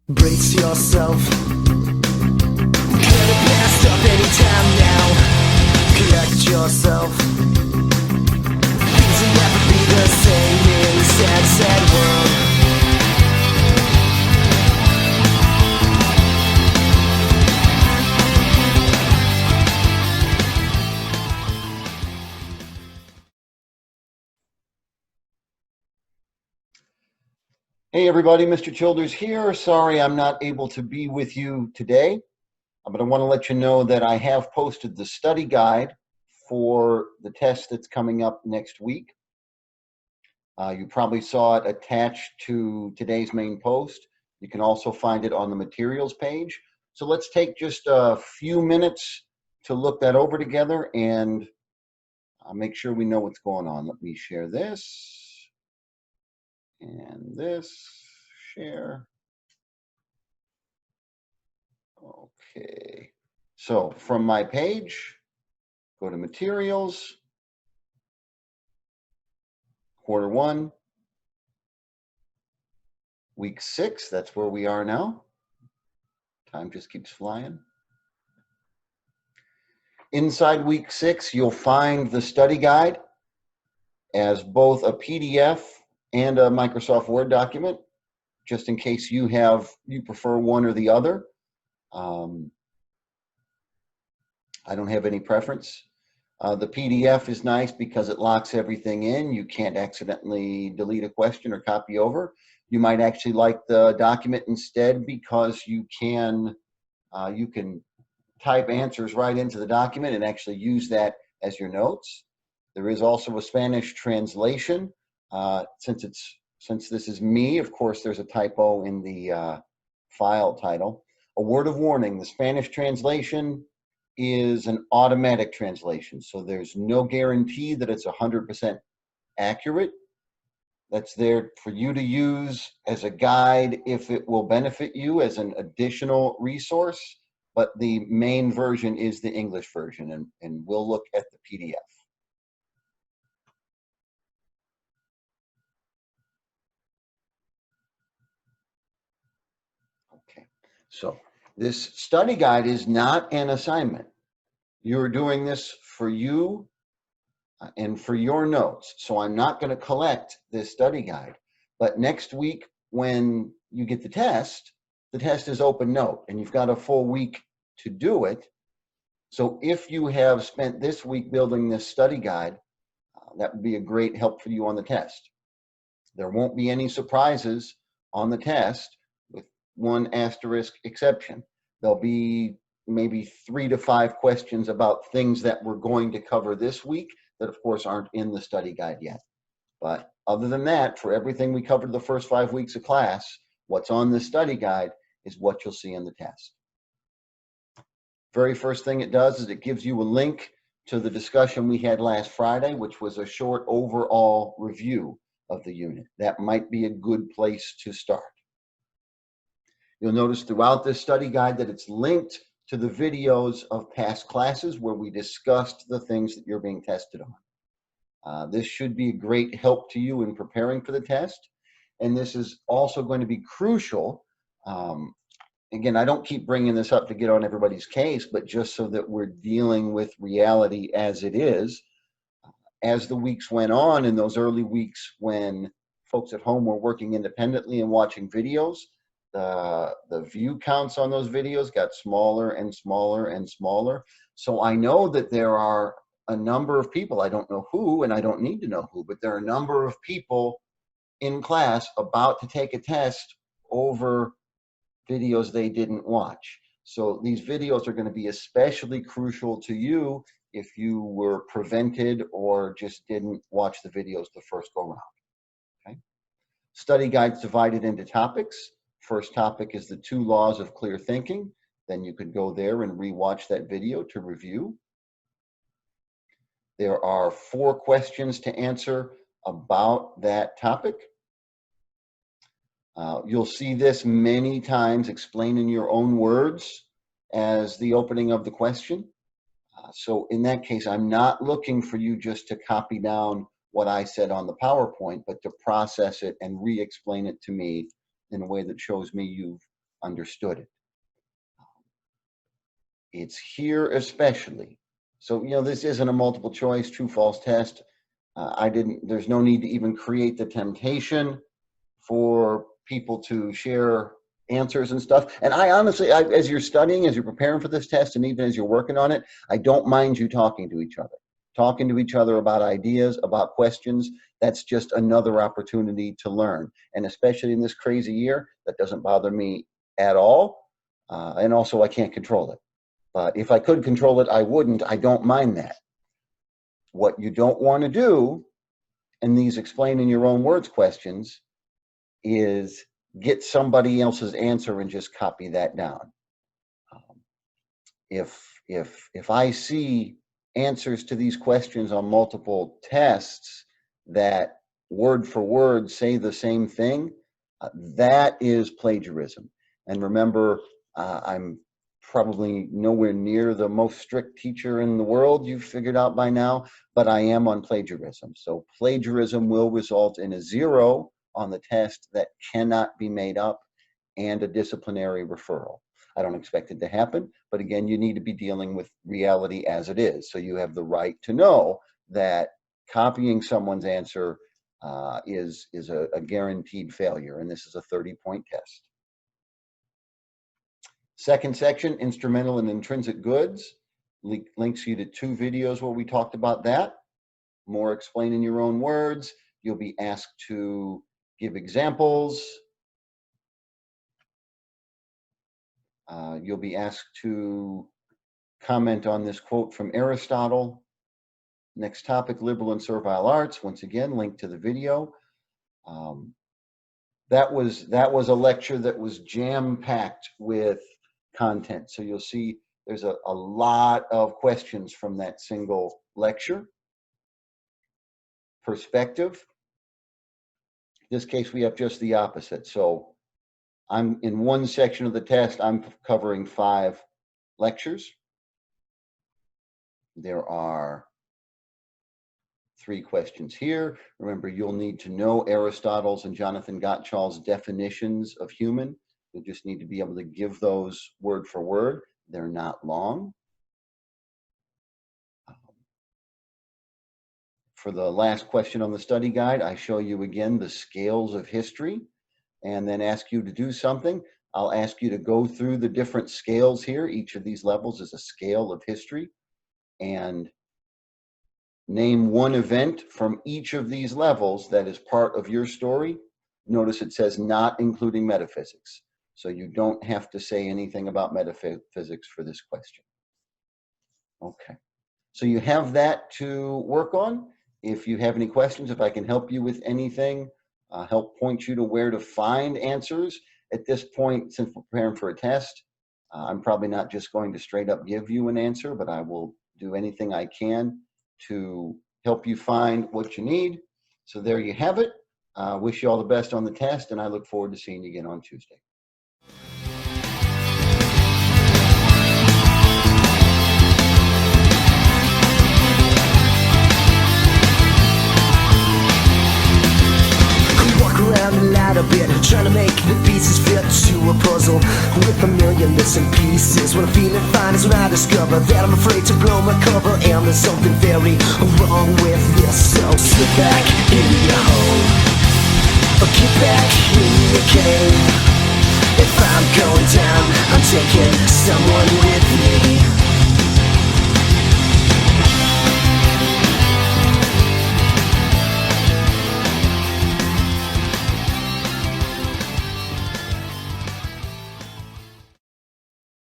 Brace yourself. Get it passed up anytime now. Collect yourself. Things will never be the same in a sad, sad world. Hey everybody, Mr. Childers here. Sorry I'm not able to be with you today, but I want to let you know that I have posted the study guide for the test that's coming up next week. You probably saw it attached to today's main post. You can also find it on the materials page. So let's take just a few minutes to look that over together and make sure we know what's going on. Let me share this and this, share. Okay, so from my page, go to materials, quarter one, week 6, that's where we are now. Time just keeps flying. Inside week 6, you'll find the study guide as both a PDF and a Microsoft Word document, just in case you prefer one or the other. I don't have any preference. The PDF is nice because it locks everything in. You can't accidentally delete a question or copy over. You might actually like the document instead because you can type answers right into the document and actually use that as your notes. There is also a Spanish translation. Since this is me, of course, there's a typo in the file title. A word of warning: the Spanish translation is an automatic translation, so there's no guarantee that it's 100% accurate. That's there for you to use as a guide if it will benefit you as an additional resource, but the main version is the English version, and we'll look at the PDF. Okay, so this study guide is not an assignment. You're doing this for you and for your notes. So I'm not going to collect this study guide. But next week, when you get the test is open note, and you've got a full week to do it. So if you have spent this week building this study guide, that would be a great help for you on the test. There won't be any surprises on the test, with one asterisk exception. There'll be maybe 3 to 5 questions about things that we're going to cover this week that of course aren't in the study guide yet. But other than that, for everything we covered the first 5 weeks of class, what's on the study guide is what you'll see in the test. Very first thing it does is it gives you a link to the discussion we had last Friday, which was a short overall review of the unit. That might be a good place to start. You'll notice throughout this study guide that it's linked to the videos of past classes where we discussed the things that you're being tested on. This should be a great help to you in preparing for the test. And this is also going to be crucial. Again, I don't keep bringing this up to get on everybody's case, but just so that we're dealing with reality as it is. As the weeks went on, in those early weeks when folks at home were working independently and watching videos, the view counts on those videos got smaller and smaller and smaller. So I know that there are a number of people, I don't know who, and I don't need to know who, but there are a number of people in class about to take a test over videos they didn't watch. So these videos are going to be especially crucial to you if you were prevented or just didn't watch the videos the first go round. Okay. Study guide's divided into topics. First topic is the 2 laws of clear thinking. Then you could go there and rewatch that video to review. There are 4 questions to answer about that topic. You'll see this many times explained in your own words as the opening of the question. So in that case, I'm not looking for you just to copy down what I said on the PowerPoint, but to process it and re-explain it to me in a way that shows me you've understood it. It's here especially. So, this isn't a multiple choice, true, false test. There's no need to even create the temptation for people to share answers and stuff. And I honestly, as you're studying, as you're preparing for this test, and even as you're working on it, I don't mind you talking to each other about ideas, about questions. That's just another opportunity to learn. And especially in this crazy year, that doesn't bother me at all. And also, I can't control it. But if I could control it, I wouldn't. I don't mind that. What you don't want to do in these explain in your own words questions is get somebody else's answer and just copy that down. If I see answers to these questions on multiple tests that word for word say the same thing, that is plagiarism. And remember, I'm probably nowhere near the most strict teacher in the world, you've figured out by now, but I am on plagiarism. So plagiarism will result in a 0 on the test that cannot be made up and a disciplinary referral. I don't expect it to happen, but again, you need to be dealing with reality as it is. So you have the right to know that copying someone's answer is a guaranteed failure, and this is a 30-point test. Second section, instrumental and intrinsic goods, links you to 2 videos where we talked about that. More explain in your own words. You'll be asked to give examples. You'll be asked to comment on this quote from Aristotle. Next topic, liberal and servile arts. Once again, link to the video. That was a lecture that was jam-packed with content. So you'll see there's a lot of questions from that single lecture. Perspective. In this case, we have just the opposite. So I'm in one section of the test, I'm covering 5 lectures. There are 3 questions here. Remember, you'll need to know Aristotle's and Jonathan Gottschall's definitions of human. You'll just need to be able to give those word for word. They're not long. For the last question on the study guide, I show you again the scales of history and then ask you to do something. I'll ask you to go through the different scales here. Each of these levels is a scale of history, and name one event from each of these levels that is part of your story. Notice it says not including metaphysics. So you don't have to say anything about metaphysics for this question. Okay. So you have that to work on. If you have any questions, if I can help you with anything, help point you to where to find answers. At this point, since we're preparing for a test, I'm probably not just going to straight up give you an answer, but I will do anything I can to help you find what you need. So there you have it. Wish you all the best on the test, and I look forward to seeing you again on Tuesday. Around a lot of it, trying to make the pieces fit to a puzzle with a million missing pieces. When I'm feeling fine is when I discover that I'm afraid to blow my cover, and there's something very wrong with this. So slip back in your hole, or get back in your cave. If I'm going down, I'm taking someone with